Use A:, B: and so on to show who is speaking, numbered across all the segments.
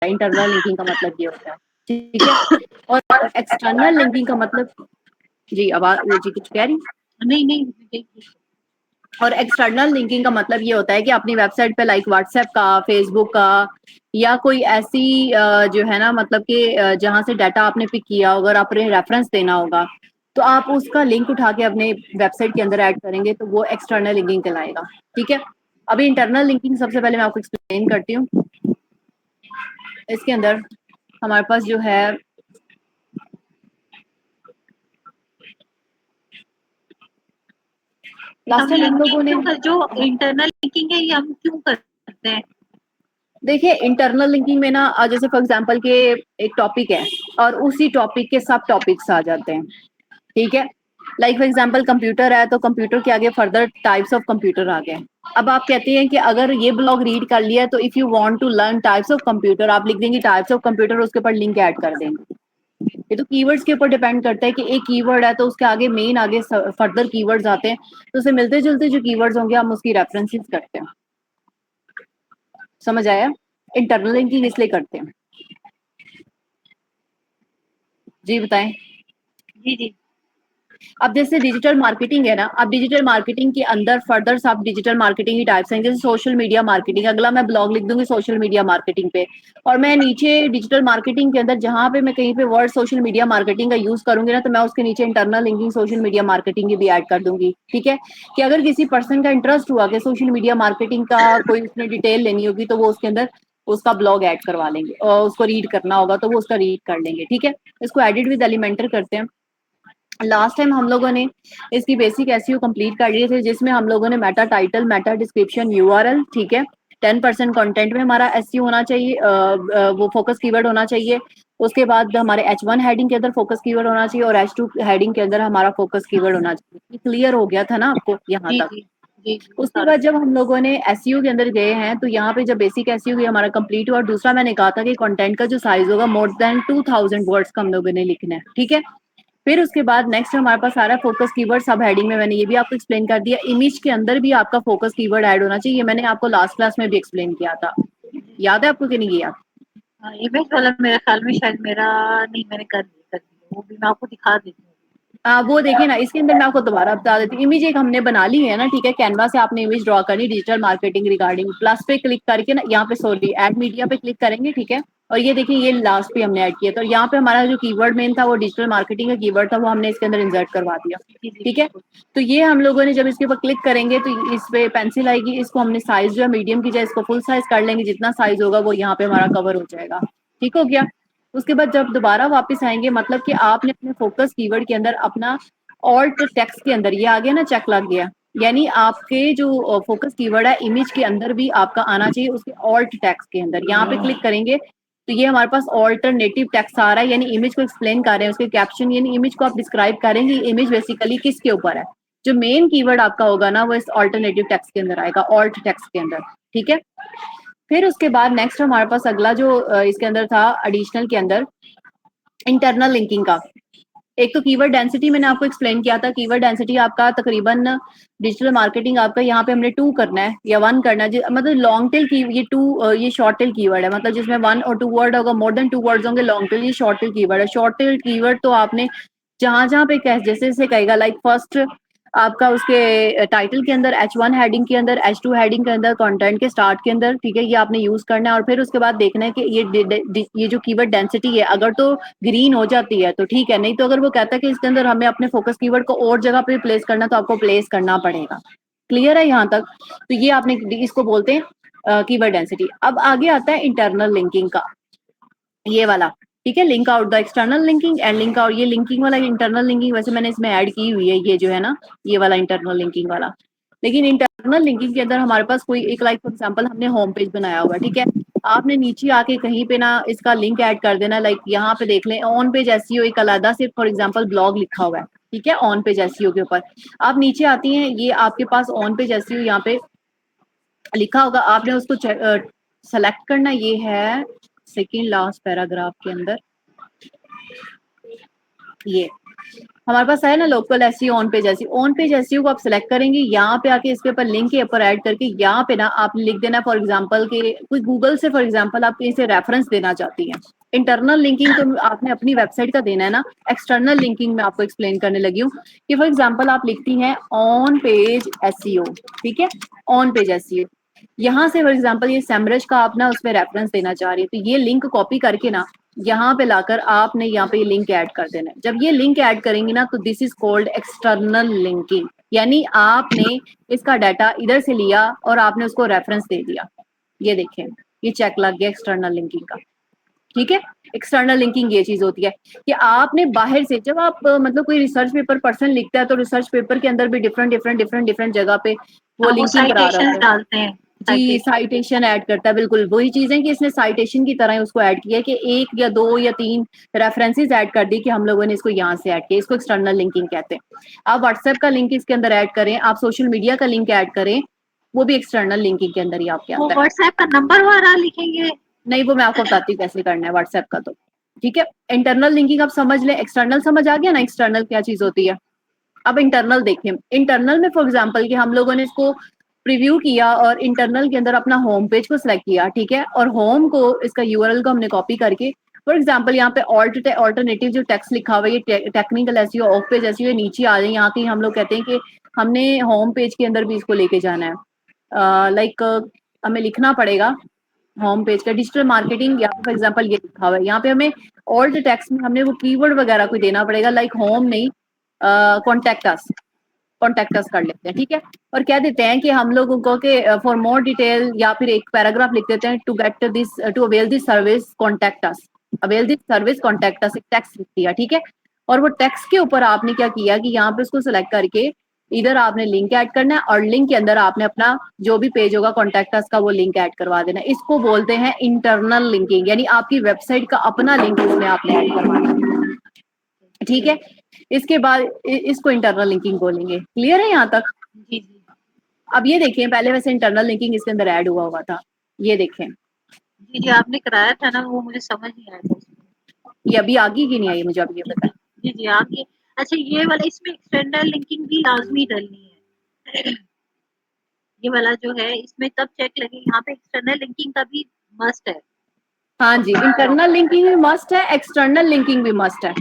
A: Internal linking का मतलब ये होता है, ठीक है। और एक्सटर्नल लिंकिंग का मतलब, जी आवाज जी कुछ कह रही?
B: नहीं।
A: और एक्सटर्नल लिंकिंग का मतलब ये होता है कि अपनी वेबसाइट पे लाइक व्हाट्सएप का, फेसबुक का, या कोई ऐसी जो है ना मतलब कि जहां से डाटा आपने पिक किया, अगर आपने रेफरेंस देना होगा तो आप उसका लिंक उठा के अपने वेबसाइट के अंदर ऐड करेंगे तो वो एक्सटर्नल लिंकिंग कहलाएगा, ठीक है। अभी इंटरनल लिंकिंग सबसे पहले मैं आपको एक्सप्लेन करती हूँ। इसके अंदर हमारे पास जो है लास्ट
B: हम
A: टाइम हम लोगों
B: लिंकिंग
A: ने,
B: क्यों कर, जो इंटरनल लिंकिंग है ये हम क्यों करते हैं?
A: देखिए इंटरनल लिंकिंग में ना जैसे फॉर एग्जांपल के एक टॉपिक है और उसी टॉपिक के सब टॉपिक्स आ जाते हैं, ठीक है। लाइक फॉर एग्जांपल कंप्यूटर है तो कंप्यूटर के आगे फर्दर टाइप्स ऑफ कंप्यूटर आ गए। अब आप कहते हैं कि अगर ये ब्लॉग रीड कर लिया तो if you want to learn types of computer, आप लिख देंगे टाइप्स ऑफ कंप्यूटर, उसके ऊपर लिंक ऐड कर देंगे। ये तो कीवर्ड्स के ऊपर डिपेंड करता है कि एक कीवर्ड है तो उसके आगे मेन आगे फर्दर कीवर्ड्स आते हैं, तो उसे मिलते जुलते जो कीवर्ड्स होंगे हम उसकी रेफरेंसेस करते हैं। समझ आया? इंटरनल लिंकिंग इसलिए करते हैं। जी बताएं।
B: जी।
A: अब जैसे डिजिटल मार्केटिंग है ना, अब डिजिटल मार्केटिंग के अंदर फर्दर सब डिजिटल मार्केटिंग ही टाइप्स हैं, जैसे सोशल मीडिया मार्केटिंग, अगला मैं ब्लॉग लिख दूंगी सोशल मीडिया मार्केटिंग पे, और मैं नीचे डिजिटल मार्केटिंग के अंदर जहां पे मैं कहीं पे वर्ड सोशल मीडिया मार्केटिंग का यूज करूंगी ना तो मैं उसके नीचे internal linking social media marketing भी ऐड कर दूंगी, ठीक है। कि अगर किसी पर्सन का इंटरेस्ट हुआ कि सोशल मीडिया मार्केटिंग का कोई उसने डिटेल लेनी होगी तो वो उसके अंदर उसका ब्लॉग ऐड करवा लेंगे और उसको रीड करना होगा तो वो उसका रीड कर लेंगे, ठीक है। इसको एडिट विद एलिमेंटर करते हैं। लास्ट टाइम हम लोगों ने इसकी बेसिक एसईओ कंप्लीट कर लिए थे, जिसमें हम लोगों ने Meta title, Meta description, URL, ठीक है। 10% कंटेंट में हमारा एसईओ होना चाहिए, वो फोकस कीवर्ड होना चाहिए। उसके बाद हमारे H1 हेडिंग के अंदर फोकस कीवर्ड होना चाहिए और H2 हेडिंग के अंदर हमारा फोकस कीवर्ड होना चाहिए। क्लियर हो गया था ना आपको यहाँ
B: जी
A: तक?
B: जी जी जी
A: उसके
B: सारा।
A: बाद जब हम लोगों ने एसईओ के अंदर गए हैं तो यहाँ पे जब बेसिक एसईओ हमारा कंप्लीट हुआ, और दूसरा मैंने कहा था कि कंटेंट का जो साइज होगा मोर देन 2000 वर्ड्स का हम लोगों ने लिखना है, ठीक है। फिर उसके बाद नेक्स्ट हमारे पास सारा फोकस कीवर्ड सब हेडिंग में, मैंने ये भी आपको एक्सप्लेन कर दिया। इमेज के अंदर भी आपका फोकस कीवर्ड ऐड होना चाहिए, मैंने आपको लास्ट क्लास में भी एक्सप्लेन किया था, याद है आपको कि नहीं किया?
B: इमेज वाला मेरे ख्याल में शायद मेरा नहीं, मैंने कर दिया, वो भी मैं आपको दिखा देती हूँ।
A: वो देखिए ना, इसके अंदर मैं आपको दोबारा बता देती हूँ। इमेज एक हमने बना ली है ना, ठीक है। कैनवा से आपने इमेज ड्रॉ करनी डिजिटल मार्केटिंग रिगार्डिंग, प्लस पे क्लिक करके ना यहाँ पे सॉरी ऐड मीडिया पे क्लिक करेंगे, ठीक है। और ये देखिए ये लास्ट पे हमने ऐड किया था, और यहाँ पे हमारा जो कीवर्ड मेन था वो डिजिटल मार्केटिंग का कीवर्ड था, वो हमने इसके अंदर इंसर्ट करवा दिया,
B: जी जी
A: ठीक है।
B: बिल्कुल।
A: तो ये हम लोगों ने जब इसके ऊपर क्लिक करेंगे तो इस पे पेंसिल आएगी, इसको हमने साइज जो है मीडियम की जाए इसको फुल साइज कर लेंगे, जितना साइज होगा वो यहाँ पे हमारा कवर हो जाएगा, ठीक हो गया। उसके बाद जब दोबारा वापस आएंगे, मतलब कि आपने अपने फोकस कीवर्ड के अंदर अपना ऑल्ट टेक्स्ट के अंदर, ये आ गया ना, चेक लग गया, यानी आपके जो फोकस कीवर्ड है इमेज के अंदर भी आपका आना चाहिए उसके ऑल्ट टेक्स्ट के अंदर। यहाँ पे क्लिक करेंगे तो ये हमारे पास ऑल्टरनेटिव टेक्स्ट आ रहा है, यानी इमेज को एक्सप्लेन कर रहे हैं, उसके कैप्शन, यानी इमेज को आप डिस्क्राइब करेंगे इमेज बेसिकली किसके ऊपर है। जो मेन कीवर्ड आपका होगा ना वो इस ऑल्टरनेटिव टेक्स्ट के अंदर आएगा, ऑल्ट टेक्स्ट के अंदर, ठीक है। फिर उसके बाद नेक्स्ट हमारे पास अगला जो इसके अंदर था एडिशनल के अंदर इंटरनल लिंकिंग का। एक तो कीवर्ड डेंसिटी मैंने आपको एक्सप्लेन किया था, कीवर्ड डेंसिटी आपका तकरीबन डिजिटल मार्केटिंग आपका यहाँ पे हमने 2 करना है या 1 करना है, मतलब लॉन्ग टेल की ये 2 ये शॉर्ट टेल कीवर्ड है, मतलब जिसमें 1 और 2 वर्ड होगा, मोर देन 2 वर्ड्स होंगे लॉन्ग टेल, ये शॉर्ट टेल कीवर्ड है। शॉर्ट टेल कीवर्ड तो आपने जहां जहां पे कह जैसे जैसे कहेगा लाइक फर्स्ट आपका उसके टाइटल के अंदर, H1 हेडिंग के अंदर, H2 हेडिंग के अंदर, कंटेंट के स्टार्ट के अंदर, ठीक है, ये आपने यूज करना है। और फिर उसके बाद देखना है कि ये जो कीवर्ड डेंसिटी है अगर तो ग्रीन हो जाती है तो ठीक है, नहीं तो अगर वो कहता है कि इसके अंदर हमें अपने फोकस कीवर्ड को और जगह पे प्लेस करना तो आपको प्लेस करना पड़ेगा। क्लियर है यहाँ तक? तो ये आपने इसको बोलते हैं कीवर्ड डेंसिटी। अब आगे आता है इंटरनल लिंकिंग का, ये वाला, ठीक है। Link out the external linking and link out, ये लिंकिंग वाला इंटरनल लिंकिंग वैसे मैंने इसमें ऐड की हुई है, ये जो है ना ये वाला इंटरनल लिंकिंग वाला। लेकिन इंटरनल लिंकिंग के अंदर हमारे पास कोई एक लाइक फॉर एग्जांपल हमने होम पेज बनाया हुआ, ठीक है। आपने नीचे आके कहीं पे ना इसका लिंक ऐड कर देना, लाइक यहाँ पे देख लें ऑन पेज एसईओ एक अलग से फॉर एग्जांपल ब्लॉग लिखा हुआ है, ठीक है, ऑन पेज एसईओ के ऊपर। आप नीचे आती हैं, ये आपके पास ऑन पेज एसईओ यहाँ पे लिखा होगा, आपने उसको सेलेक्ट करना, ये है सेकेंड लास्ट पैराग्राफ के अंदर, ये हमारे पास है ना local SEO, on page SEO. On page SEO को आप सिलेक्ट करेंगे, यहाँ पे आके इसके ऊपर लिंक के ऊपर ऐड करके यहाँ पे ना आप लिख देना फॉर एग्जांपल के कोई गूगल से फॉर एग्जांपल आप कहीं से रेफरेंस देना चाहती हैं। इंटरनल लिंकिंग तो आपने अपनी वेबसाइट का देना है ना, एक्सटर्नल लिंकिंग में आपको एक्सप्लेन करने लगी हूँ कि फॉर एग्जांपल आप लिखती हैं ऑन पेज एसईओ, ठीक है, ऑन पेज एसईओ। यहाँ से फॉर एग्जांपल ये सेमरज का आप ना उसमें रेफरेंस देना चाह रही है, तो ये लिंक कॉपी करके ना यहाँ पे लाकर आपने यहाँ पे लिंक ऐड कर देना है। जब ये लिंक ऐड करेंगे ना तो this is called external linking, यानी आपने इसका डाटा इधर से लिया और आपने उसको रेफरेंस दे दिया। ये देखें, ये चेक लग गया एक्सटर्नल लिंकिंग का, ठीक है। एक्सटर्नल लिंकिंग ये चीज होती है कि आपने बाहर से, जब आप मतलब कोई रिसर्च पेपर पर्सन लिखता है तो रिसर्च पेपर के अंदर भी डिफरेंट जगह पे वो
B: वो
A: लिंकिंग करा रहा
B: साइटेशंस
A: है।
B: डालते हैं।
A: जी, साइटेशन ऐड करता है, बिल्कुल वही चीज है कि इसने साइटेशन की तरह उसको ऐड किया कि 1 या 2 या 3 रेफरेंसेस ऐड कर दी कि हम लोगों ने इसको यहाँ से ऐड किया। इसको एक्सटर्नल लिंकिंग कहते हैं। आप व्हाट्सएप का लिंक इसके अंदर ऐड करें, आप सोशल मीडिया का लिंक ऐड करें, वो भी एक्सटर्नल लिंकिंग के अंदर ही आपके
B: वो
A: आता है।
B: व्हाट्सएप का नंबर वगैरह लिखेंगे?
A: नहीं, वो मैं आपको बताती हूँ कैसे करना है व्हाट्सएप का, तो ठीक है। इंटरनल लिंकिंग आप समझ लें, एक्सटर्नल समझ आ गया ना, एक्सटर्नल क्या चीज होती है। अब इंटरनल देखें, इंटरनल में फॉर एग्जांपल कि हम लोगों ने इसको प्रीव्यू किया और इंटरनल के अंदर अपना होम पेज को सिलेक्ट किया, ठीक है, और होम को इसका यूआरएल को हमने कॉपी करके फॉर एग्जांपल यहाँ पे ऑल्टरनेटिव जो टेक्स्ट लिखा हुआ है, ये technical SEO, of page SEO, नीचे आ जाए यहाँ की हम लोग कहते हैं कि हमने होम पेज के अंदर भी इसको लेके जाना है। लाइक हमें लिखना पड़ेगा होम पेज का डिजिटल मार्केटिंग, या फॉर एग्जांपल ये लिखा हुआ है, यहाँ पे हमें ऑल्ट टेक्स्ट में हमने वो कीवर्ड वगैरह कोई देना पड़ेगा, लाइक होम नहीं, कॉन्टेक्ट अस कर लेते हैं, ठीक है। और कह देते हैं कि हम लोगों को कि फॉर मोर डिटेल, या फिर एक पैराग्राफ लिख देते हैं to get this, to avail this service contact us, avail this service contact us, एक टेक्स्ट लिख दिया, ठीक है। और वो टेक्स्ट के ऊपर आपने क्या किया कि यहाँ पे उसको सिलेक्ट करके इधर आपने लिंक ऐड करना है और लिंक के अंदर आपने अपना जो भी पेज होगा कॉन्टेक्ट अस का वो लिंक ऐड करवा देना है। इसको बोलते हैं इंटरनल लिंकिंग, यानी आपकी वेबसाइट का अपना लिंक इसमें आपने ऐड करवाना है, ठीक है। इसके बाद इसको इंटरनल लिंकिंग बोलेंगे। क्लियर है यहाँ तक?
B: जी जी
A: अब ये देखें, पहले वैसे इंटरनल लिंकिंग इसके अंदर ऐड हुआ था, ये देखें,
B: जी जी, आपने कराया था ना, वो मुझे समझ नहीं आया था उसमें।
A: ये अभी आ गई कि नहीं आई मुझे अब ये बताएं।
B: जी जी, आगे। अच्छा, ये वाला इसमें एक्सटर्नल लिंकिंग भी लाजमी डलनी है। ये वाला जो है इसमें तब चेक लगे, यहाँ पे एक्सटर्नल लिंकिंग का भी मस्ट है।
A: हाँ जी, इंटरनल लिंकिंग भी मस्ट है, एक्सटर्नल लिंकिंग भी मस्ट है,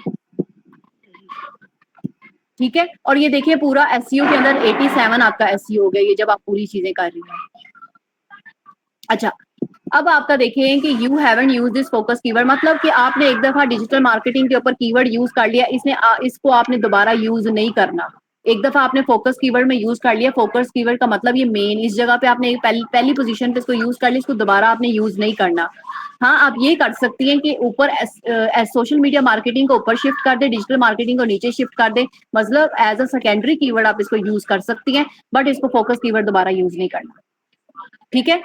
A: ठीक है। और ये देखिए पूरा एसईओ के अंदर 87 आपका एसईओ हो गया, ये जब आप पूरी चीजें कर रही हैं। अच्छा, अब आपका देखें कि you haven't use this focus keyword, मतलब कि आपने एक दफा डिजिटल मार्केटिंग के ऊपर कीवर्ड यूज कर लिया, इसको आपने दोबारा यूज नहीं करना। एक दफा आपने फोकस कीवर्ड में यूज कर लिया, फोकस कीवर्ड का मतलब ये मेन, इस जगह पे आपने पहली पोजीशन पे इसको यूज कर लिया, इसको दोबारा आपने यूज नहीं करना। हाँ, आप ये कर सकती हैं कि ऊपर सोशल मीडिया मार्केटिंग को ऊपर शिफ्ट कर दे, डिजिटल मार्केटिंग को नीचे शिफ्ट कर दे, मतलब एज अ सेकेंडरी कीवर्ड आप इसको यूज कर सकती हैं, बट इसको फोकस कीवर्ड दोबारा यूज नहीं करना, ठीक है।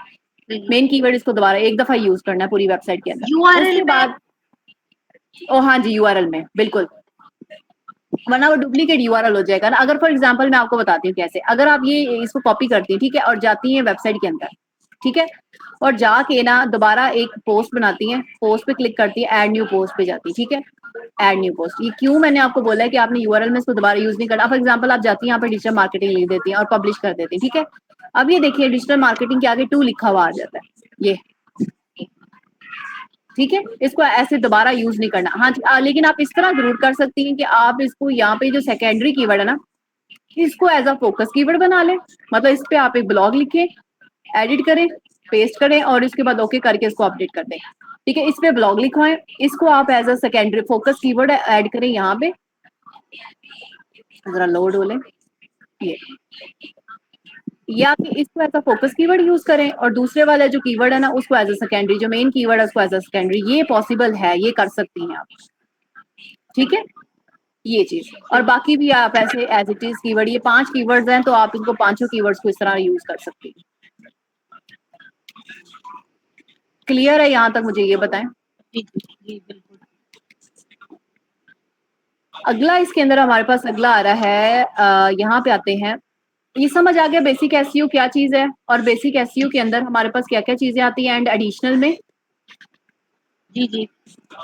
A: मेन कीवर्ड इसको दोबारा एक दफा यूज करना है पूरी वेबसाइट के अंदर।
B: यूआरएल
A: उसके बाद ओ हाँ जी, यूआरएल में बिल्कुल, वरना वो डुप्लीकेट यूआरएल हो जाएगा ना। अगर फॉर एग्जांपल मैं आपको बताती हूँ कैसे, अगर आप ये इसको कॉपी करती हैं, ठीक है, और जाती हैं वेबसाइट के अंदर, ठीक है, और जाके ना दोबारा एक पोस्ट बनाती हैं, पोस्ट पे क्लिक करती है, ऐड न्यू पोस्ट पे जाती है, ठीक है, ऐड न्यू पोस्ट। ये क्यों मैंने आपको बोला है कि आपने यूआरएल में इसको दोबारा यूज नहीं करना। फॉर एग्जांपल आप जाती हैं यहाँ पे डिजिटल मार्केटिंग लिख देती हैं और पब्लिश कर देती हैं, ठीक है। अब ये देखिए डिजिटल मार्केटिंग के आगे 2 लिखा हुआ आ जाता है, ये ठीक है, इसको ऐसे दोबारा यूज नहीं करना। हाँ जी, लेकिन आप इस तरह जरूर कर सकती हैं कि आप इसको यहाँ पे जो सेकेंडरी कीवर्ड है ना, इसको एज अ फोकस कीवर्ड बना लें, मतलब इस पे आप एक ब्लॉग लिखें, एडिट करें, पेस्ट करें और इसके बाद ओके करके इसको अपडेट कर दें, ठीक है। इस पे ब्लॉग लिखवाएं, इसको आप as a secondary focus keyword add करें यहाँ पे, जरा लोड हो ले ये, या कि इसको as a focus keyword use करें और दूसरे वाला जो कीवर्ड है ना उसको एज अ सेकेंडरी, जो मेन कीवर्ड है उसको एज अ सेकेंडरी, ये पॉसिबल है, ये कर सकती हैं आप, ठीक है, ये चीज। और बाकी भी आप ऐसे एज इट इज कीवर्ड, ये 5 कीवर्ड्स हैं तो आप इनको पांचों कीवर्ड्स को इस तरह यूज कर सकती हैं। क्लियर है यहाँ तक? मुझे ये बताएं।
B: जी जी, बिल्कुल।
A: अगला इसके अंदर हमारे पास अगला आ रहा है, यहाँ पे आते हैं, ये समझ आ गया बेसिक एसईओ क्या चीज है और बेसिक एसईओ के अंदर हमारे पास क्या क्या चीजें आती हैं एंड एडिशनल में।
B: जी जी,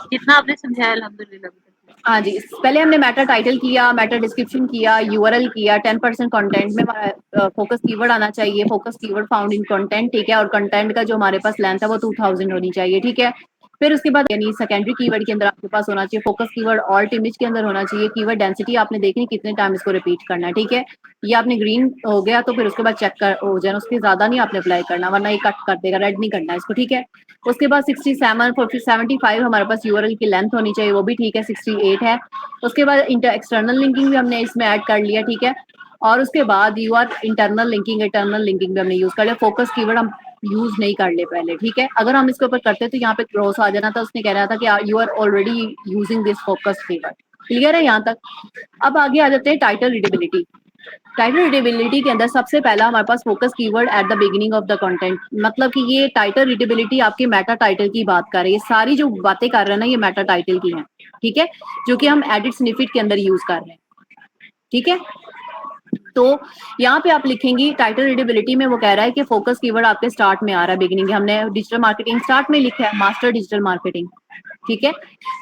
B: जितना आपने समझाया अल्हम्दुलिल्लाह।
A: हाँ जी, पहले हमने मेटा टाइटल किया, मेटा डिस्क्रिप्शन किया, यूआरएल किया, 10% कंटेंट में फोकस कीवर्ड आना चाहिए, focus keyword found in content, ठीक है, और कंटेंट का जो हमारे पास लेंथ है वो 2000 होनी चाहिए, ठीक है। फिर उसके बाद यानी सेकेंडरी कीवर्ड के अंदर आपके पास होना चाहिए फोकस कीवर्ड, ऑल्ट इमेज के अंदर होना चाहिए, कीवर्ड डेंसिटी आपने देखनी कितने टाइम इसको रिपीट करना है, ठीक है। ये आपने ग्रीन हो गया तो फिर उसके बाद चेक कर हो जाए, उसके ज्यादा नहीं आपने अप्लाई करना वरना ये कट कर देगा, रेड नहीं करना है इसको, ठीक है। उसके बाद 67 75 हमारे पास यूआरएल की लेंथ होनी चाहिए, वो भी ठीक है, 68 है। उसके बाद एक्सटर्नल लिंकिंग भी हमने इसमें ऐड कर लिया, ठीक है। और उसके बाद यू आर इंटरनल लिंकिंग भी हमने यूज कर लिया, फोकस कीवर्ड हम यूज नहीं कर ले पहले, ठीक है। अगर हम इसके ऊपर करते तो यहाँ पे क्रॉस आ जाना था, उसने कह रहा था कि you are already using this focus keyword, clear है यहाँ तक। अब आगे आ जाते हैं टाइटल रीडेबिलिटी। टाइटल रीडेबिलिटी के अंदर सबसे पहला हमारे पास focus keyword at the beginning of the content, मतलब कि ये टाइटल रीडेबिलिटी आपके मेटा टाइटल की बात कर रही है, सारी जो बातें कर रहे हैं ना ये मेटा टाइटल की हैं, ठीक है, जो कि हम एडिट स्निपेट के अंदर यूज कर रहे हैं, ठीक है। तो यहाँ पे आप लिखेंगी टाइटल रीडेबिलिटी में, वो कह रहा है कि फोकस कीवर्ड आपके स्टार्ट में आ रहा है, बिगिनिंग, हमने डिजिटल मार्केटिंग स्टार्ट में लिखा है, मास्टर डिजिटल मार्केटिंग, ठीक है।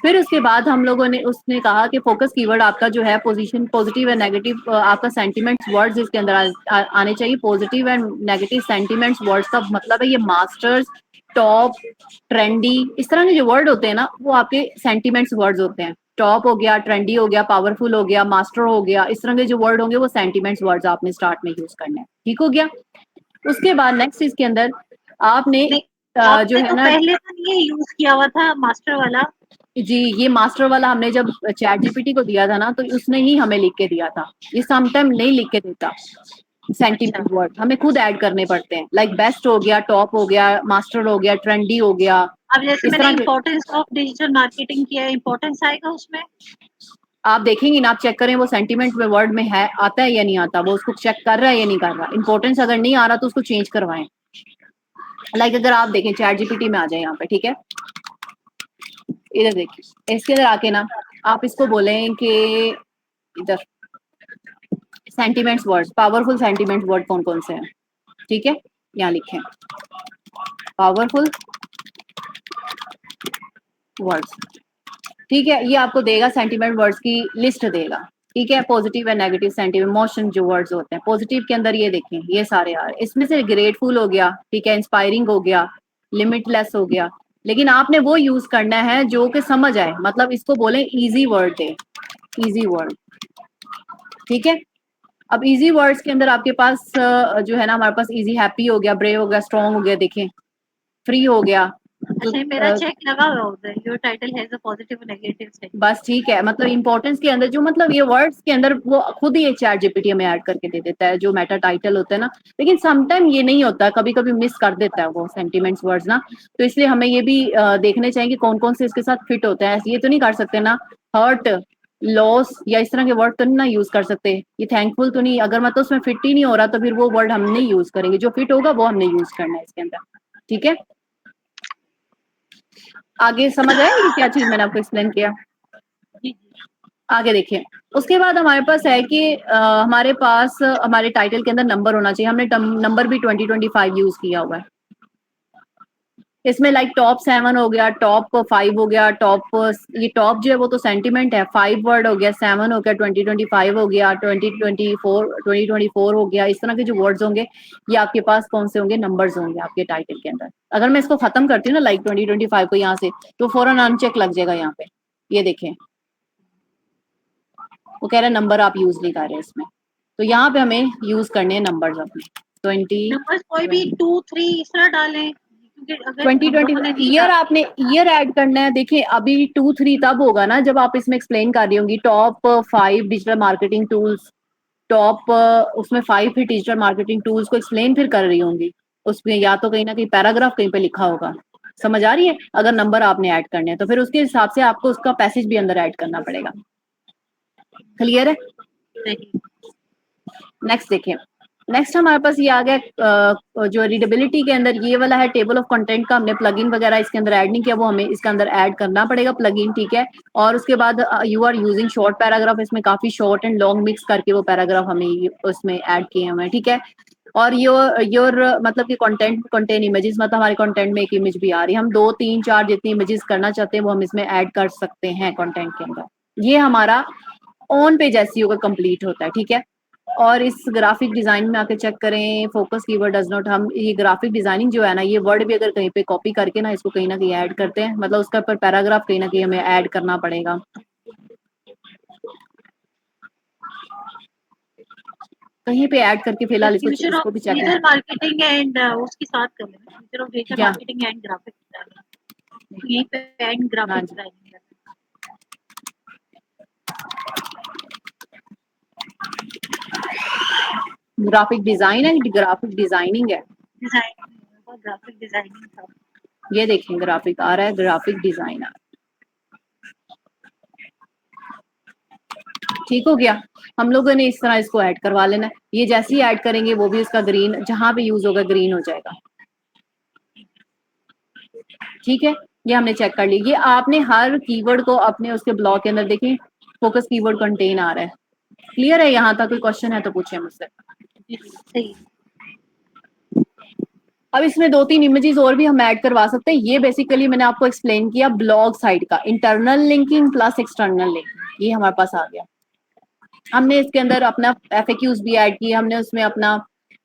A: फिर उसके बाद हम लोगों ने उसने कहा कि फोकस कीवर्ड आपका जो है पोजीशन पॉजिटिव एंड नेगेटिव, आपका सेंटिमेंट्स वर्ड्स इसके अंदर आने चाहिए, positive and negative sentiments words का मतलब है ये मास्टर्स, टॉप, ट्रेंडी, इस तरह के जो वर्ड होते हैं ना वो आपके सेंटिमेंट्स वर्ड्स होते हैं। टॉप हो गया, ट्रेंडी हो गया, पावरफुल हो गया, मास्टर हो गया, इस तरह के जो वर्ड होंगे वो सेंटिमेंट्स वर्ड्स आपने स्टार्ट में यूज करने हैं, ठीक हो गया। उसके बाद नेक्स्ट इसके अंदर आपने
B: नहीं,
A: जो
B: आपने
A: है
B: तो
A: ना,
B: पहले तो ये यूज किया हुआ था मास्टर वाला।
A: जी ये मास्टर वाला हमने जब चैट जीपीटी को दिया था ना तो उसने ही हमें लिख के दिया था, ये समटाइम नहीं लिख के देता,
B: अच्छा,
A: सेंटिमेंट वर्ड हमें खुद ऐड करने पड़ते हैं, लाइक बेस्ट हो गया, टॉप हो गया, मास्टर हो गया, ट्रेंडी हो गया,
B: अब जैसे
A: इस
B: मैंने
A: तरह के।
B: इम्पोर्टेंस ऑफ डिजिटल मार्केटिंग किया, इम्पोर्टेंस आएगा उसमें?
A: आप देखेंगे ना, आप चेक करें वो सेंटिमेंट में वर्ड में है, आता है या नहीं आता, वो उसको चेक कर रहा है या नहीं कर रहा, इंपॉर्टेंस अगर नहीं आ रहा तो उसको चेंज करवाएं। लाइक अगर आप देखें चैट जीपीटी में आ जाए यहाँ पे, ठीक है, इधर देखिए, इसके अंदर आके ना आप इसको बोलें कि इधर sentiments word, powerful sentiment word कौन कौन से हैं, ठीक है, यहाँ लिखें पावरफुल वर्ड्स, ठीक है, ये आपको देगा सेंटिमेंट वर्ड्स की लिस्ट देगा, ठीक है। Positive and negative sentiment motion जो वर्ड्स होते हैं, पॉजिटिव के अंदर ये देखें ये सारे आ रहे हैं, इसमें से ग्रेटफुल हो गया, ठीक है, इंस्पायरिंग हो गया, लिमिटलेस हो गया, लेकिन आपने वो यूज करना है जो कि समझ आए, मतलब इसको बोले इजी वर्ड दे, इजी वर्ड, ठीक है। अब इजी वर्ड्स के अंदर आपके पास जो है ना हमारे पास इजी हैप्पी हो गया, ब्रेव हो गया, स्ट्रॉन्ग हो गया, देखें फ्री हो गया, तो
B: अच्छा, मेरा चेक लगा हुआ उधर, your title has a positive negative sense.
A: बस ठीक है, मतलब इंपॉर्टेंस के अंदर जो मतलब ये वर्ड्स के अंदर वो खुद ही एक चैट जीपीटी में ऐड करके दे देता है जो मेटा टाइटल होता है ना, लेकिन समटाइम ये नहीं होता, कभी कभी मिस कर देता है वो सेंटिमेंट्स वर्ड्स ना, तो इसलिए हमें ये भी देखने चाहिए कि कौन कौन से इसके साथ फिट होते हैं, ये तो नहीं कर सकते ना हर्ट, लॉस या इस तरह के वर्ड तो नहीं ना यूज कर सकते, ये थैंकफुल तो नहीं, अगर मतलब उसमें फिट ही नहीं हो रहा तो फिर वो वर्ड हम नहीं यूज करेंगे, जो फिट होगा वो हमने यूज करना है इसके अंदर, ठीक है। आगे समझ आया ये क्या चीज मैंने आपको एक्सप्लेन किया,
B: जी, जी।
A: आगे देखिए। उसके बाद हमारे पास है कि हमारे पास हमारे टाइटल के अंदर नंबर होना चाहिए, हमने नंबर भी 2025 यूज किया हुआ है इसमें, लाइक टॉप 7 हो गया, टॉप 5 हो गया, टॉप, ये टॉप जो है वो तो सेंटिमेंट है, 5 वर्ड हो गया, 7 हो गया, 2025 हो गया, 2024 हो गया, इस तरह के जो वर्ड्स होंगे ये आपके पास कौन से होंगे, नंबर्स होंगे आपके टाइटल के अंदर। अगर मैं इसको खत्म करती हूँ ना लाइक 2025 को यहाँ से, तो फौरन अनचेक लग जाएगा यहाँ पे, ये देखें वो कह रहा है नंबर आप यूज नहीं कर रहे इसमें, तो यहाँ पे हमें यूज करने हैं नंबर्स अपने 20
B: नंबर्स कोई भी 2 3 इस तरह डालें, क्योंकि अगर हम
A: 2020
B: लोगों ने लिखा।
A: ईयर, आपने ईयर ऐड करना है, देखिए अभी 2 3 तब होगा ना जब आप इसमें एक्सप्लेन कर रही होंगी top 5 digital marketing tools, top उसमें 5 ही डिजिटल मार्केटिंग टूल्स को एक्सप्लेन फिर कर रही होंगी, उसमें या तो कहीं ना कहीं पैराग्राफ कहीं पे लिखा होगा, समझ आ रही है, अगर नंबर आपने ऐड करने हैं तो फिर उसके हिसाब से आपको उसका पैसेज भी अंदर ऐड करना पड़ेगा, क्लियर है।
B: सही।
A: नेक्स्ट देखिए, नेक्स्ट हमारे पास ये आ गया जो रीडेबिलिटी के अंदर ये वाला है, टेबल ऑफ कंटेंट का हमने प्लगइन वगैरह इसके अंदर ऐड नहीं किया, वो हमें इसके अंदर ऐड करना पड़ेगा प्लगइन, ठीक है। और उसके बाद you are using short paragraph, इसमें काफी शॉर्ट एंड लॉन्ग मिक्स करके वो पैराग्राफ हमें उसमें ऐड किए हुए, ठीक है। और योर मतलब कि कंटेंट कंटेन इमेजेस, मतलब हमारे कंटेंट में एक इमेज भी आ रही है, हम 2 3 4 जितनी इमेजेस करना चाहते हैं वो हम इसमें ऐड कर सकते हैं कंटेंट के अंदर, ये हमारा ऑन पेज एसईओ का कंप्लीट होता है, ठीक है। और इस ग्राफिक डिजाइन में आके चेक करें, फोकस कीवर्ड डज नॉट, हम ये ग्राफिक डिजाइनिंग जो है ना, ये वर्ड भी अगर कहीं पे कॉपी करके ना इसको कहीं ना कहीं ऐड करते हैं, मतलब उसका ऊपर पैराग्राफ कहीं ना कहीं हमें ऐड करना पड़ेगा। कहीं पे ऐड करके फिलहाल
B: फ्यूचर ऑफ
A: इसको भी चेक
B: डिजिटल
A: करें।
B: मार्केटिंग एंड उसके साथ कर लेना, फ्यूचर ऑफ डिजिटल
A: क्या?
B: मार्केटिंग एंड ग्राफिक डिजाइनिंग, यहीं पे एंड
A: हाँ
B: ग्राफिक
A: जी,
B: डिजाइनिंग है।
A: ग्राफिक डिजाइन है, ग्राफिक डिजाइनिंग है।
B: डिजाइनिंग, ग्राफिक डिजाइनिंग था।
A: ये देखें ग्राफिक आ रहा है, ग्राफिक डिजाइनर। ठीक हो गया। हम लोगों ने इस तरह इसको ऐड करवा लेना है। ये जैसे ही ऐड करेंगे वो भी उसका ग्रीन, जहां पे यूज होगा ग्रीन हो जाएगा। ठीक है, ये हमने चेक कर लिया। ये आपने हर कीवर्ड को अपने उसके ब्लॉक के अंदर देखें, फोकस कीवर्ड कंटेन आ रहा है। क्लियर है? यहाँ तक कोई क्वेश्चन है तो पूछे मुझसे।
B: जी जी सही।
A: अब इसमें 2-3 इमेजेस और भी हम ऐड करवा सकते हैं। ये बेसिकली मैंने आपको एक्सप्लेन किया ब्लॉग साइड का, internal linking plus external linking, ये हमारे पास आ गया। हमने इसके अंदर अपना एफएक्यूज भी ऐड किए, हमने उसमें अपना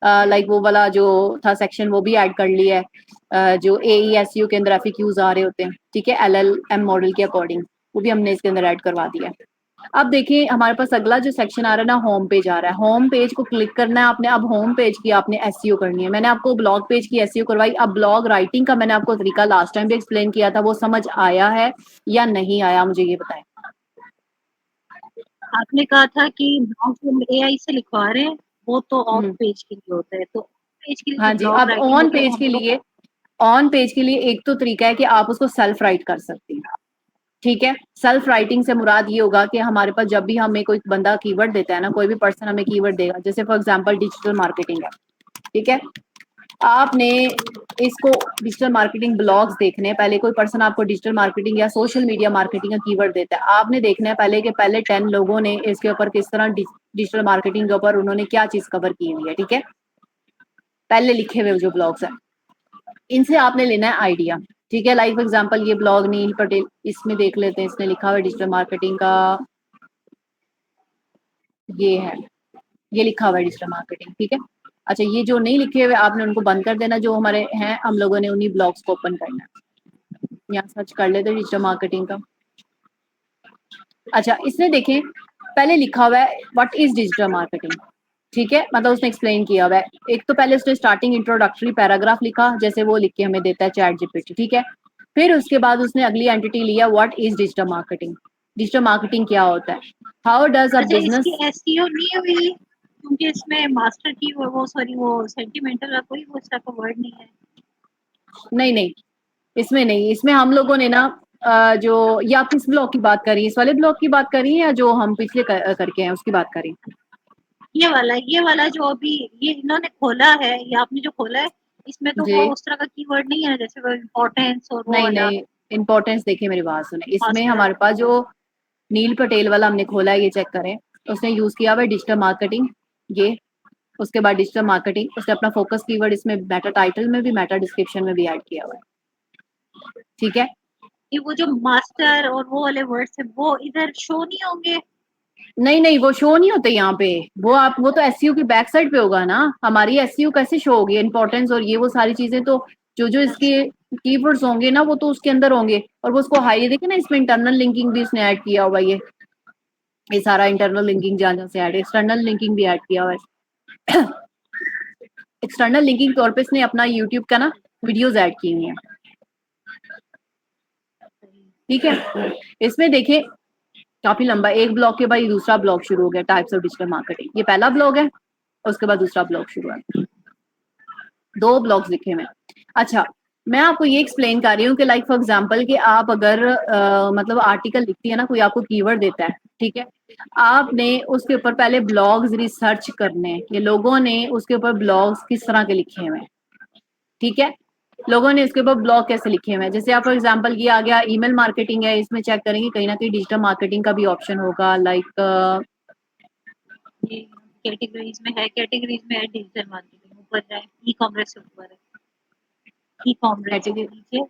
A: लाइक वो वाला जो था सेक्शन वो भी ऐड कर लिया है, जो AESU के अंदर एफएक्यूज आ रहे होते हैं, ठीक है, LLM मॉडल के अकॉर्डिंग, वो भी हमने इसके अंदर ऐड करवा दिया है। अब देखिए हमारे पास अगला जो सेक्शन आ रहा है ना, होम पेज आ रहा है। होम पेज को क्लिक करना है आपने। अब होम पेज की आपने एसईओ करनी है। मैंने आपको ब्लॉग पेज की एसईओ करवाई। अब ब्लॉग राइटिंग का मैंने आपको तरीका लास्ट टाइम भी एक्सप्लेन किया था, वो समझ आया है या नहीं आया, मुझे ये बताएं।
B: आपने कहा था कि ब्लॉग जो एआई से लिखवा रहे हैं वो तो ऑफ
A: हम्म,
B: पेज के लिए होता है, तो पेज के लिए
A: हाँ
B: जो
A: जी।
B: ब्लॉग
A: अब
B: राइटिंग
A: ऑन
B: होता है वो
A: पेज
B: हम
A: के
B: लोग।
A: लिए, ऑन पेज के लिए एक तो तरीका है कि आप उसको सेल्फ राइट कर सकते हैं, ठीक है। सेल्फ राइटिंग से मुराद ये होगा कि हमारे पास जब भी हमें कोई बंदा कीवर्ड देता है ना, कोई भी पर्सन हमें कीवर्ड देगा, जैसे फॉर एग्जांपल डिजिटल मार्केटिंग है, ठीक है। आपने इसको डिजिटल मार्केटिंग ब्लॉग्स देखने हैं, पहले कोई पर्सन आपको डिजिटल मार्केटिंग या सोशल मीडिया मार्केटिंग का कीवर्ड देता है, आपने देखना है पहले कि पहले 10 लोगों ने इसके ऊपर किस तरह डिजिटल मार्केटिंग के ऊपर उन्होंने क्या चीज कवर की हुई है, ठीक है, पहले लिखे हुए जो ब्लॉग्स हैं, इनसे आपने लेना है आइडिया, ठीक है। लाइक फॉर एग्जांपल ये ब्लॉग नील पटेल, इसमें देख लेते हैं, इसने लिखा हुआ है डिजिटल मार्केटिंग का, ये है, ये लिखा हुआ है डिजिटल मार्केटिंग, ठीक है। अच्छा, ये जो नहीं लिखे हुए आपने उनको बंद कर देना, जो हमारे हैं हम लोगों ने उन्हीं ब्लॉग्स को ओपन करना है। यहाँ सर्च कर लेते हैं डिजिटल मार्केटिंग का। अच्छा, इसने देखें पहले लिखा हुआ है व्हाट इज डिजिटल मार्केटिंग, ठीक है, मतलब उसने एक्सप्लेन किया हुआ है। एक तो पहले उसने स्टार्टिंग इंट्रोडक्टरी पैराग्राफ लिखा, जैसे वो लिख के हमें देता है चैट जीपीटी, ठीक है। फिर उसके बाद उसने अगली एंटिटी लिया, what is digital marketing, digital marketing क्या होता है, हाउ डज अ
B: अच्छा, इसकी
A: बिजनेस।
B: एसईओ नहीं हुई क्योंकि इसमें मास्टर की वो सॉरी वो सेंटिमेंटल का कोई वो इसका वर्ड नहीं है।
A: नहीं नहीं, इसमें नहीं, इसमें हम लोगों ने ना जो, या किस ब्लॉग की बात करी, इस वाले ब्लॉग की बात करी या जो हम पिछले करके हैं उसकी बात करी।
B: ये वाला जो अभी ये इन्होंने खोला है, ये आपने जो खोला है, इसमें तो
A: जी,
B: वो उस तरह का कीवर्ड नहीं है जैसे वो इम्पोर्टेंस और वो
A: नहीं
B: वाला
A: नहीं, इम्पोर्टेंस देखिए मेरी बात सुने, इसमें
B: मास्टर।
A: हमारे पास जो नील पटेल वाला हमने खोला है, ये चेक करें, उसने यूज किया हुआ है डिजिटल मार्केटिंग, ये, उसके बाद डिजिटल मार्केटिंग, उसने अपना फोकस कीवर्ड इसमें मेटा टाइटल में भी मेटा डिस्क्रिप्शन में भी ऐड किया हुआ है, ठीक है।
B: ये वो जो मास्टर और वो वाले वर्ड्स है वो इधर शो नहीं होंगे।
A: नहीं नहीं, वो शो नहीं होते यहाँ पे, वो आप, वो तो एसईओ की बैक साइड पे होगा ना, हमारी एसईओ कैसे शो होगी, इंपॉर्टेंस और ये वो सारी चीजें तो, जो जो इसके
B: अच्छा
A: कीवर्ड्स होंगे ना वो तो उसके अंदर होंगे, और वो उसको हाई देखे ना, इसमें इंटरनल लिंकिंग भी उसने ऐड किया हुआ है, ये सारा इंटरनल लिंकिंग जहाँ जहाँ से ऐड है, एक्सटर्नल लिंकिंग भी ऐड किया हुआ है। एक्सटर्नल लिंकिंग तौर पे इसने अपना यूट्यूब का ना वीडियोज ऐड की हुई है,
B: सही।
A: ठीक है। इसमें देखिए काफी लंबा एक ब्लॉग के बाद दूसरा ब्लॉग शुरू हो गया, टाइप्स ऑफ डिजिटल मार्केटिंग, ये पहला ब्लॉग है, उसके बाद दूसरा ब्लॉग शुरू है, 2 ब्लॉग्स लिखे हुए हैं। अच्छा, मैं आपको ये एक्सप्लेन कर रही हूँ कि लाइक फॉर एग्जांपल कि आप अगर मतलब आर्टिकल लिखती है ना, कोई आपको कीवर्ड देता है, ठीक है, आपने उसके ऊपर पहले ब्लॉग्स रिसर्च करने हैं कि लोगों ने उसके ऊपर ब्लॉग्स किस तरह के लिखे हुए हैं, ठीक है, लोगों ने उसके ऊपर ब्लॉग कैसे लिखे हुए हैं। जैसे आप फॉर एग्जांपल ये आ गया ईमेल मार्केटिंग है, इसमें चेक करेंगे कहीं ना कहीं डिजिटल मार्केटिंग का भी ऑप्शन होगा, लाइक
B: ये कैटेगरीज में है, कैटेगरीज में है डिजिटल मार्केटिंग ऊपर है, ई कॉमर्स से ऊपर है, ई कॉमर्स
A: कैटेगरी,
B: नीचे,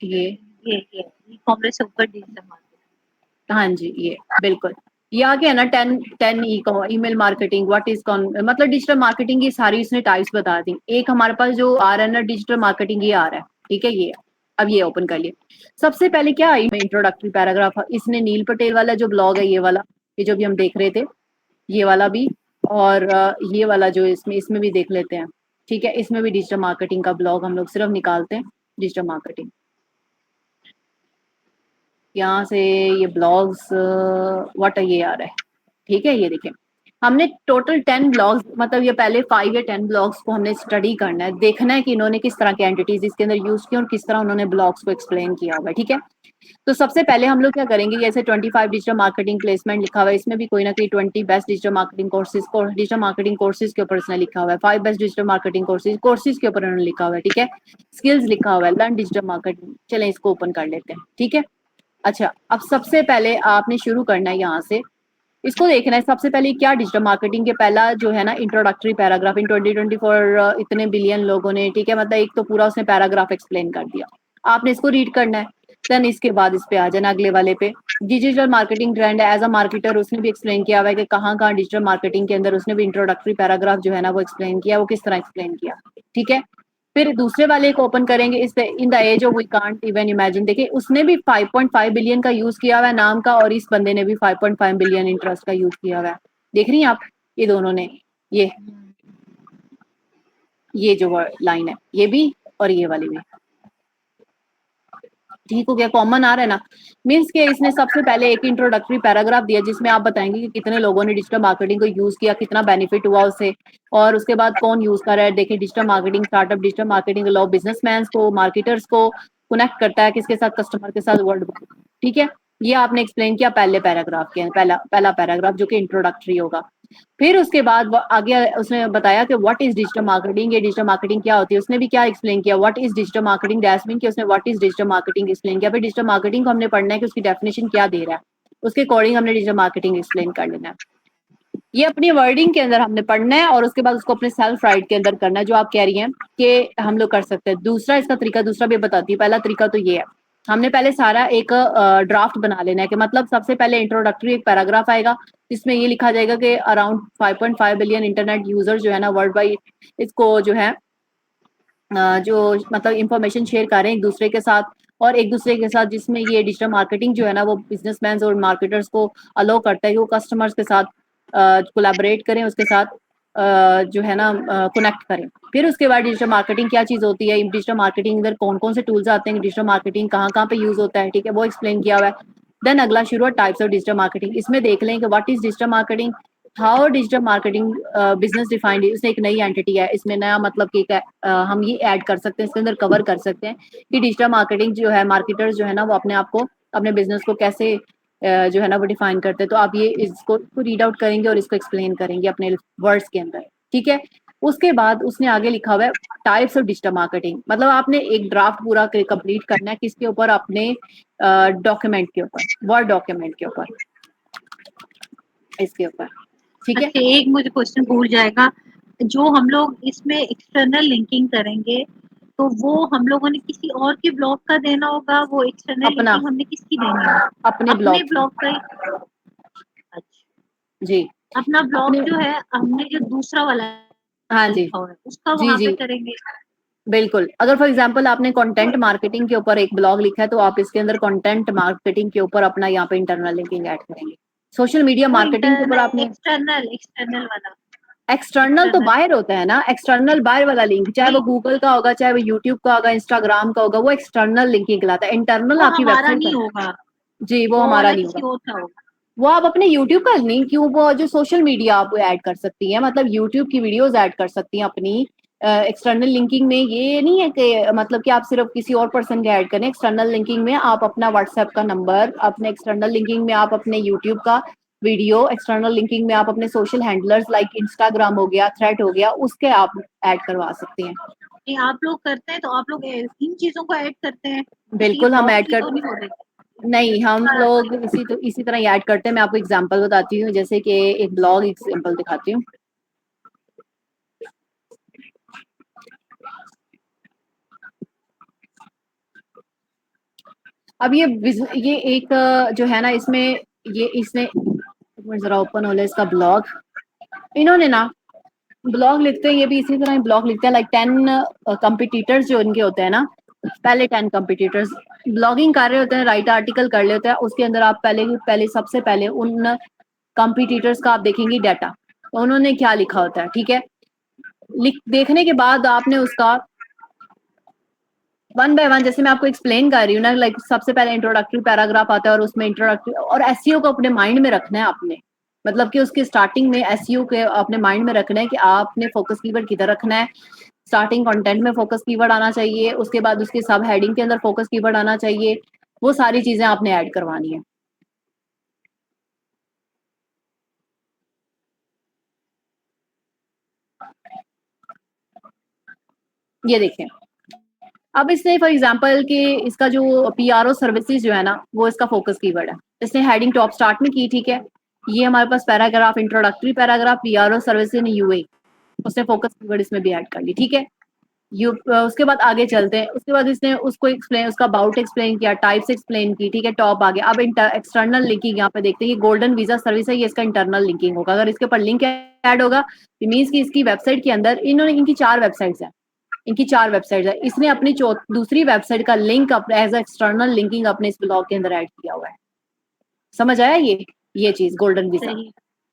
A: ये
B: ये ई कॉमर्स से ऊपर डिजिटल मार्केटिंग।
A: हाँ जी, ये बिल्कुल। ये आ गया ना 10 ईमेल मार्केटिंग, व्हाट इज मतलब डिजिटल मार्केटिंग की सारी इसने टाइप्स बता दी। एक हमारे पास जो आ रहा है ना डिजिटल मार्केटिंग, ये आ रहा है, ठीक है ये। अब ये ओपन कर लिए। सबसे पहले क्या आई में इंट्रोडक्टरी पैराग्राफ, इसने नील पटेल वाला जो ब्लॉग है ये वाला, ये जो भी हम देख रहे थे, ये वाला भी, और ये वाला जो इसमें इसमें भी देख लेते हैं, ठीक है। इसमें भी डिजिटल मार्केटिंग का ब्लॉग हम लोग सिर्फ निकालते हैं, डिजिटल मार्केटिंग। यहाँ से ये ब्लॉग्स व्हाट ये आ रहा है, ठीक है। ये देखिए, हमने टोटल 10 ब्लॉग्स, मतलब ये पहले 5 या 10 ब्लॉग्स को हमने स्टडी करना है, देखना है कि इन्होंने किस तरह के एंटिटीज इसके अंदर यूज की और किस तरह उन्होंने ब्लॉग्स को एक्सप्लेन किया हुआ है, ठीक है। तो सबसे पहले हम लोग क्या करेंगे, जैसे 25 डिजिटल मार्केटिंग प्लेसमेंट लिखा हुआ है, इसमें भी कोई ना कोई 20 बेस्ट डिजिटल मार्केटिंग कोर्सेज को डिजिटल मार्केटिंग कोर्सेज के ऊपर इसने लिखा हुआ है, 5 best digital marketing courses courses के ऊपर उन्होंने लिखा हुआ है, ठीक है। स्किल्स लिखा हुआ है, लर्न डिजिटल मार्केटिंग। चलें इसको ओपन कर लेते हैं, ठीक है। अच्छा, अब सबसे पहले आपने शुरू करना है यहाँ से, इसको देखना है सबसे पहले क्या डिजिटल मार्केटिंग के पहला जो है ना इंट्रोडक्टरी पैराग्राफ, इन 2024 इतने बिलियन लोगों ने, ठीक है, मतलब एक तो पूरा उसने पैराग्राफ एक्सप्लेन कर दिया, आपने इसको रीड करना है। देन इसके बाद इस पे आ जाना अगले वाले पे, डिजिटल मार्केटिंग ट्रेंड है, एज अ मार्केटर उसने भी एक्सप्लेन किया हुआ है कि कहाँ कहाँ डिजिटल मार्केटिंग के अंदर उसने भी इंट्रोडक्टरी पैराग्राफ जो है ना वो एक्सप्लेन किया, वो किस तरह एक्सप्लेन किया, ठीक है। फिर दूसरे वाले को ओपन करेंगे, इस in the age of we can't even imagine, देखिए उसने भी 5.5 बिलियन का यूज किया हुआ है नाम का, और इस बंदे ने भी 5.5 बिलियन इंटरेस्ट का यूज किया हुआ है, देख रही हैं आप, ये दोनों ने, ये ये जो लाइन है ये भी, और ये वाली भी, ठीक हो गया, कॉमन आ रहा है ना। मीन्स के इसने सबसे पहले एक इंट्रोडक्टरी पैराग्राफ दिया जिसमें आप बताएंगे कि कितने लोगों ने डिजिटल मार्केटिंग को यूज किया, कितना बेनिफिट हुआ उससे, और उसके बाद कौन यूज कर रहा है। देखिए digital marketing startup, digital marketing law businessman को, मार्केटर्स को कनेक्ट करता है किसके साथ, कस्टमर के साथ, वर्ल्ड, ठीक है। ये आपने एक्सप्लेन किया पहले पैराग्राफ के, पहला पहला पैराग्राफ जो कि इंट्रोडक्टरी होगा। फिर उसके बाद आगे उसने बताया कि व्हाट इज डिजिटल मार्केटिंग, ये डिजिटल मार्केटिंग क्या होती है, उसने भी क्या एक्सप्लेन किया, व्हाट इज डिजिटल मार्केटिंग, डैशमिन की उसने what is digital marketing explain किया। फिर डिजिटल मार्केटिंग को हमने पढ़ना है कि उसकी डेफिनेशन क्या दे रहा है, उसके अकॉर्डिंग हमने डिजिटल मार्केटिंग एक्सप्लेन कर लेना है। ये अपनी वर्डिंग के अंदर हमने पढ़ना है और उसके बाद उसको अपने सेल्फ राइट के अंदर करना है, जो आप कह रही हैं कि हम लोग कर सकते हैं। दूसरा इसका तरीका दूसरा भी बताती है, पहला तरीका तो ये है, हमने पहले सारा एक ड्राफ्ट बना लेना है कि मतलब सबसे पहले इंट्रोडक्टरी एक पैराग्राफ आएगा जिसमें ये लिखा जाएगा कि अराउंड 5.5 बिलियन इंटरनेट यूजर जो है ना वर्ल्ड वाइड, इसको जो है जो मतलब इंफॉर्मेशन शेयर कर रहे हैं एक दूसरे के साथ, और एक दूसरे के साथ जिसमें ये डिजिटल मार्केटिंग जो है ना वो बिजनेसमैन और मार्केटर्स को अलाउ करता है कि वो कस्टमर्स के साथ कोलैबोरेट करें, उसके साथ जो है ना कनेक्ट करें। फिर उसके बाद डिजिटल मार्केटिंग क्या चीज होती है, डिजिटल मार्केटिंग अंदर कौन कौन से टूल्स आते हैं, डिजिटल मार्केटिंग कहाँ कहाँ पे यूज होता है, ठीक है, वो एक्सप्लेन किया हुआ है। देन अगला शुरू है टाइप्स ऑफ डिजिटल मार्केटिंग, इसमें देख लें कि what is digital marketing, how digital marketing business defined, इसमें एक नई एंटिटी है, इसमें नया मतलब कि हम ये ऐड कर सकते हैं, इसके अंदर कवर कर सकते हैं कि डिजिटल मार्केटिंग जो है मार्केटर्स जो है ना वो अपने आप को अपने बिजनेस को कैसे जो है ना वो डिफाइन करते हैं। तो आप ये इसको रीड आउट करेंगे और इसको एक्सप्लेन करेंगे अपने वर्ड्स के अंदर, ठीक है। उसके बाद उसने आगे लिखा हुआ है टाइप्स ऑफ डिजिटल मार्केटिंग, मतलब आपने एक ड्राफ्ट पूरा कंप्लीट करना है किसके ऊपर, अपने डॉक्यूमेंट के ऊपर, वर्ड डॉक्यूमेंट के ऊपर, इसके ऊपर, ठीक है।
B: अच्छा, एक मुझे क्वेश्चन भूल जाएगा, जो हम लोग इसमें एक्सटर्नल लिंकिंग करेंगे तो वो हम लोगों ने किसी और के ब्लॉग का देना होगा, वो एक्सटर्नल
A: अपना,
B: लिंकिंग हमने किसकी देनी है?
A: अपने
B: अपने
A: ब्लॉग,
B: ब्लॉग का ही। अच्छा,
A: जी,
B: अपना ब्लॉग
A: अपने,
B: जो है हमने जो दूसरा वाला
A: हाँ जी,
B: लिखा हुआ है उसका
A: जी
B: वहां पे
A: जी,
B: करेंगे।
A: बिल्कुल। अगर फॉर एग्जांपल आपने कंटेंट मार्केटिंग के ऊपर एक ब्लॉग लिखा है तो आप इसके अंदर कंटेंट मार्केटिंग के ऊपर अपना यहाँ पे इंटरनल लिंकिंग ऐड करेंगे। सोशल मीडिया
B: वो
A: मार्केटिंग के ऊपर
B: इंटरनल,
A: आपने,
B: एक्सटर्नल एक्सटर्नल वाला,
A: एक्सटर्नल तो
B: एक्सटर्नल
A: बाहर होता है ना, एक्सटर्नल बाहर वाला लिंक, चाहे वो
B: नहीं,
A: गूगल का होगा, चाहे वो यूट्यूब का होगा, इंस्टाग्राम का होगा, वो एक्सटर्नल लिंकिंग कहलाता है। इंटरनल
B: वो
A: आपकी
B: हमारा
A: वेबसाइट
B: नहीं
A: पर,
B: होगा,
A: जी वो
B: वो
A: हमारा
B: वाला
A: नहीं
B: किसी
A: होगा।
B: और का होगा।
A: वो आप अपने यूट्यूब का लिंक, क्यों, वो जो सोशल मीडिया आप ऐड कर सकती हैं, मतलब यूट्यूब की वीडियोस ऐड कर सकती हैं अपनी एक्सटर्नल लिंकिंग में। ये नहीं है कि मतलब कि आप सिर्फ किसी और पर्सन के ऐड करें, एक्सटर्नल लिंकिंग में आप अपना व्हाट्सएप का नंबर, अपने एक्सटर्नल लिंकिंग में आप अपने यूट्यूब का वीडियो, एक्सटर्नल लिंकिंग में आप अपने सोशल हैंडलर्स लाइक इंस्टाग्राम हो गया, थ्रेड हो गया, उसके आप ऐड करवा सकती हैं।
B: नहीं, आप लोग करते हैं तो आप लोग इन चीजों को ऐड करते हैं, क्योंकि ये
A: बिल्कुल हम
B: ब्लॉग
A: ऐड
B: की
A: कर,
B: तो नहीं हो रही।
A: नहीं हम लोग इसी तरह ही ऐड करते हैं। मैं आपको एग्जांपल बताती हूँ, जैसे कि एक ब्लॉग एग्जांपल दिखाती हूँ। अब ये एक जो है ना इसमें ये इसने एक मिनट जरा ओपन हो ले इसका ब्लॉग। इन्होंने ना ब्लॉग लिखते हैं, ये भी इसी तरह ब्लॉग लिखते हैं, लाइक 10 कंपिटिटर्स जो इनके होते हैं ना, पहले 10 कंपिटिटर्स ब्लॉगिंग कर रहे होते हैं, राइट आर्टिकल कर रहे होते हैं, उसके अंदर आप पहले सबसे पहले उन कंपिटिटर्स का आप देखेंगे डाटा, तो उन्होंने क्या लिखा होता है, ठीक है। देखने के बाद आपने उसका वन बाय वन, जैसे मैं आपको एक्सप्लेन कर रही हूँ ना, लाइक सबसे पहले इंट्रोडक्टरी पैराग्राफ आता है और उसमें इंट्रोडक्टरी और एसईओ को अपने माइंड में रखना है आपने, मतलब कि उसके स्टार्टिंग में एसईओ के अपने माइंड में रखना है कि आपने फोकस कीवर्ड किधर रखना है। स्टार्टिंग कंटेंट में फोकस कीवर्ड आना चाहिए, उसके बाद उसके सब हेडिंग के अंदर फोकस कीवर्ड आना चाहिए, वो सारी चीजें आपने ऐड करवानी है। ये देखें, अब इसने फॉर एग्जांपल कि इसका जो पीआरओ सर्विसेज जो है ना वो इसका फोकस कीवर्ड है, इसने हेडिंग टॉप स्टार्ट में की, ठीक है। ये हमारे पास paragraph, introductory paragraph, PRO services in UA, उसने फोकस कीवर्ड इसमें भी ऐड कर ली, ठीक है। उसके बाद आगे चलते हैं, उसके बाद इसने उसको एक्सप्लेन, उसका अबाउट एक्सप्लेन किया, टाइप्स एक्सप्लेन की, ठीक है, टॉप आ गया। अब एक्सटर्नल लिंकिंग यहाँ पे देखते हैं, ये गोल्डन वीजा सर्विस है, ये इसका इंटरनल लिंकिंग होगा, अगर इसके ऊपर लिंक ऐड होगा मीन्स कि इसकी वेबसाइट के अंदर, इन्होंने इनकी 4 वेबसाइट्स है, इनकी 4 वेबसाइट्स है, इसने अपनी दूसरी वेबसाइट का लिंक एज एक्सटर्नल लिंकिंग अपने इस ब्लॉग के अंदर ऐड किया हुआ है। समझ आया ये चीज गोल्डन वीजा
B: सही।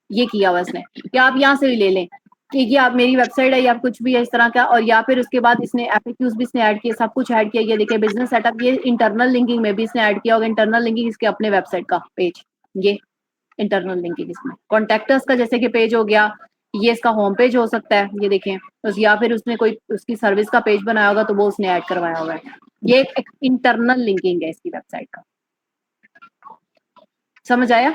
A: ये किया हुआ इसने, कि आप यहाँ से भी ले लें कि ये आप मेरी वेबसाइट है या कुछ भी है इस तरह का, और या फिर उसके बाद इसने एफएक्यूज भी इसने ऐड किया, सब कुछ ऐड किया। ये देखिए बिजनेस सेटअप, ये इंटरनल लिंकिंग में भी इसने ऐड किया होगा, इंटरनल लिंकिंग इसके अपने वेबसाइट का पेज, ये इंटरनल लिंकिंग इसमें कॉन्टेक्टर्स का जैसे कि पेज हो गया, ये इसका होम पेज हो सकता है, ये देखें तो, या फिर उसने कोई उसकी सर्विस का पेज बनाया होगा तो वो उसने ऐड करवाया हुआ है। ये एक इंटरनल लिंकिंग है इसकी वेबसाइट का। समझ आया?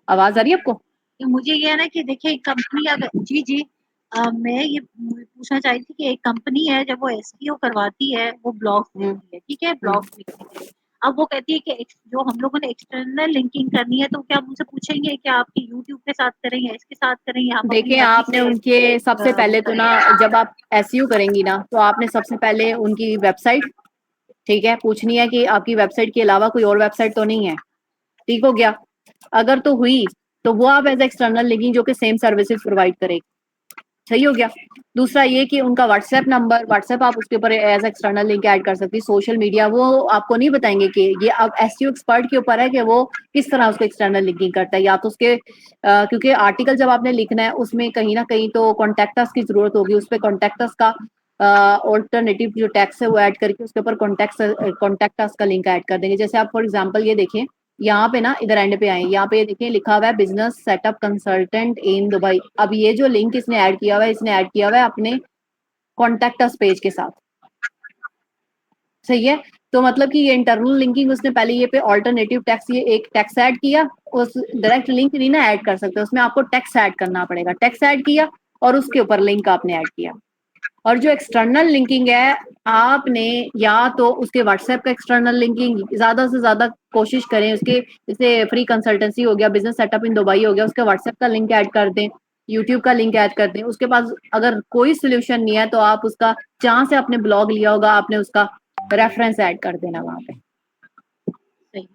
A: आवाज आ रही है आपको?
B: कि मुझे ये है ना कि देखिए कंपनी अगर जी जी मैं ये पूछना चाह रही थी कि एक कंपनी है जब वो एसईओ करवाती है वो ब्लॉग्स लिखती है, ठीक है, ब्लॉग्स लिखती है। अब वो कहती है कि जो हम लोगों ने एक्सटर्नल लिंकिंग करनी है तो क्या मुझसे पूछेंगे कि आपकी यूट्यूब के साथ करें या इसके साथ करें या आप अपनी
A: देखिए
B: मर्जी
A: आपने
B: से
A: उनके सबसे पहले तो ना, जब आप एसईओ करेंगी ना तो आपने सबसे पहले उनकी वेबसाइट, ठीक है, पूछनी है कि आपकी वेबसाइट के अलावा कोई और वेबसाइट तो नहीं है, ठीक हो गया। अगर तो हुई तो वो आप एज एक्सटर्नल लिंकिंग जो कि सेम सर्विसेज प्रोवाइड करेगी, सही हो गया। दूसरा ये कि उनका व्हाट्सएप नंबर, व्हाट्सएप आप उसके ऊपर एज एक्सटर्नल लिंक ऐड कर सकती है। सोशल मीडिया वो आपको नहीं बताएंगे कि ये अब एसईओ एक्सपर्ट के ऊपर है कि वो किस तरह उसको एक्सटर्नल लिंकिंग करता है, या तो उसके क्योंकि आर्टिकल जब आपने लिखना है उसमें कहीं ना कहीं तो कॉन्टेक्टस की जरूरत होगी, उस पर कॉन्टेक्टस का ऑल्टरनेटिव जो टैक्स है वो ऐड करके उसके ऊपर कॉन्टेक्टस का लिंक ऐड कर देंगे। जैसे आप फॉर एग्जाम्पल ये देखें यहाँ पे ना, इधर एंड पे आए, यहाँ पे देखिए लिखा हुआ है business setup consultant in Dubai. अब ये जो लिंक इसने ऐड किया हुआ है, इसने ऐड किया हुआ है अपने कॉन्टेक्ट अस पेज के साथ, सही है। तो मतलब कि ये इंटरनल लिंकिंग उसने पहले ये पे ऑल्टरनेटिव टैक्स, ये एक टैक्स ऐड किया, उस डायरेक्ट लिंक नहीं ना ऐड कर सकते, उसमें आपको टैक्स ऐड करना पड़ेगा, टैक्स ऐड किया और उसके ऊपर लिंक आपने ऐड किया। और जो एक्सटर्नल लिंकिंग है, आपने या तो उसके व्हाट्सएप का एक्सटर्नल लिंकिंग ज्यादा से ज्यादा कोशिश करें, उसके जैसे फ्री कंसल्टेंसी हो गया, बिजनेस सेटअप इन दुबई हो गया, उसके व्हाट्सएप का लिंक ऐड कर दें, यूट्यूब का लिंक ऐड कर दें। उसके पास अगर कोई सोल्यूशन नहीं है तो आप उसका, जहां से आपने ब्लॉग लिया होगा आपने उसका रेफरेंस ऐड कर देना वहां पे।
B: सही।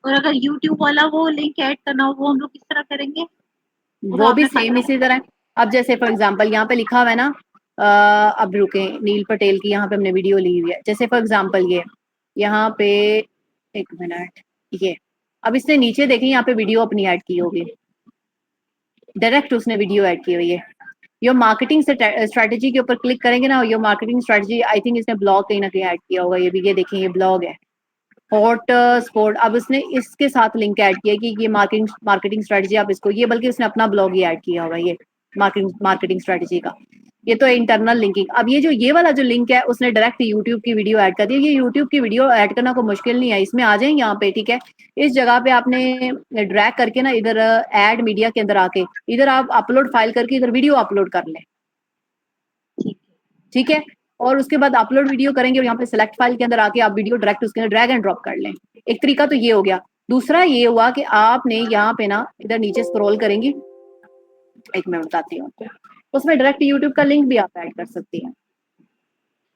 B: और अगर यूट्यूब वाला वो लिंक ऐड करना हो वो हम लोग किस तरह करेंगे? वो तो
A: वो भी
B: आपने
A: सेम इसी तरह। अब जैसे फॉर एग्जांपल यहाँ पे लिखा हुआ है ना, अब रुके, नील पटेल की यहाँ पे हमने वीडियो ली हुई है, जैसे फॉर एग्जांपल ये यहाँ पे, एक मिनट, ये अब इसने नीचे देखें यहाँ पे वीडियो अपनी ऐड की होगी, डायरेक्ट उसने वीडियो ऐड की हुई है। योर मार्केटिंग स्ट्रेटेजी के ऊपर क्लिक करेंगे ना, your marketing strategy, I think इसने ब्लॉग कहीं ना कहीं ऐड किया होगा, ये भी, ये देखिए ये ब्लॉग है हॉट स्पॉट। अब उसने इसके साथ लिंक ऐड किया कि ये मार्केटिंग मार्केटिंग स्ट्रेटजी आप इसको, ये बल्कि उसने अपना ब्लॉग ही ऐड किया होगा, ये मार्केटिंग मार्केटिंग स्ट्रेटजी का। ये तो इंटरनल लिंकिंग। अब ये जो ये वाला जो लिंक है उसने डायरेक्ट यूट्यूब की वीडियो ऐड कर दी। ये यूट्यूब की वीडियो ऐड करना कोई मुश्किल नहीं है, इसमें आ जाए यहाँ पे, ठीक है। इस जगह पे आपने ड्रैग करके ना इधर ऐड मीडिया के अंदर आके इधर आप अपलोड फाइल करके इधर वीडियो अपलोड कर लें,
B: ठीक है।
A: ठीक है। और उसके बाद अपलोड वीडियो करेंगे और यहाँ पे सिलेक्ट फाइल के अंदर आके आप वीडियो डायरेक्ट उसके अंदर ड्रैग एंड ड्रॉप कर लें। एक तरीका तो ये हो गया। दूसरा ये हुआ कि आपने यहाँ पे ना इधर नीचे स्क्रॉल करेंगी, एक मैं बताती हूँ आपको, उसमें डायरेक्ट यूट्यूब का लिंक भी आप ऐड कर सकती हैं।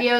C: videos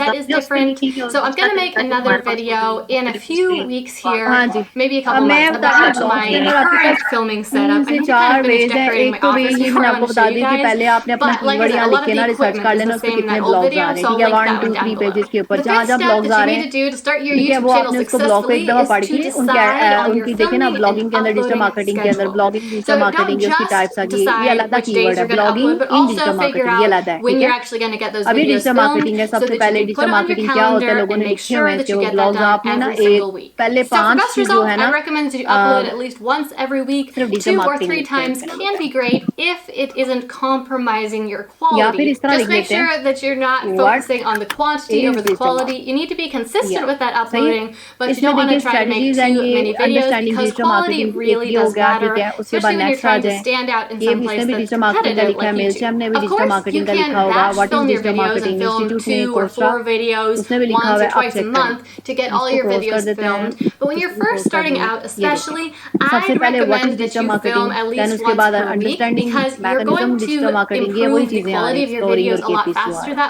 C: set is different. So I'm going to make another video in a few weeks here, maybe a couple months, about my current filming setup. I'm kind of finished decorating my office before I want to show you guys. But like I said, a lot of the equipment is the same in that old video, so I'll link that one down below. The fifth step that you need to do to start your YouTube channel successfully is to decide on your filming and uploading schedule. So don't just decide which days you're going to upload, but also figure out when you're actually going to get those videos filmed so that you can put it on your calendar and make sure that you get that done every single week. So for best result, I recommend that you upload at least once every week. 2 or 3 times can be great if it isn't compromising your quality. Just make sure that you're not focusing on the quantity over the quality. You need to be consistent with that uploading, but you don't want to try to make too many videos because quality really does matter, especially when you're trying to stand out in some place that's competitive like YouTube. Of course, you can batch film your videos and film 2 or 4 videos once or twice a month to get all your videos filmed. But when you're first starting out, especially, I recommend that you film at least once per week because you're going to improve the quality of your videos a lot faster that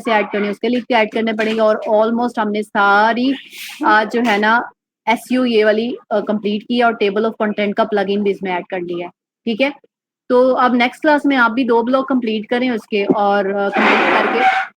A: कैसे add करनी है उसके link add करने पड़ेंगे। और almost हमने सारी आज जो है ना SEO ये वाली कंप्लीट की है और टेबल ऑफ कंटेंट का प्लगइन भी इसमें ऐड कर लिया है। ठीक है, तो अब नेक्स्ट क्लास में आप भी 2 ब्लॉक कंप्लीट करें उसके और कंप्लीट करके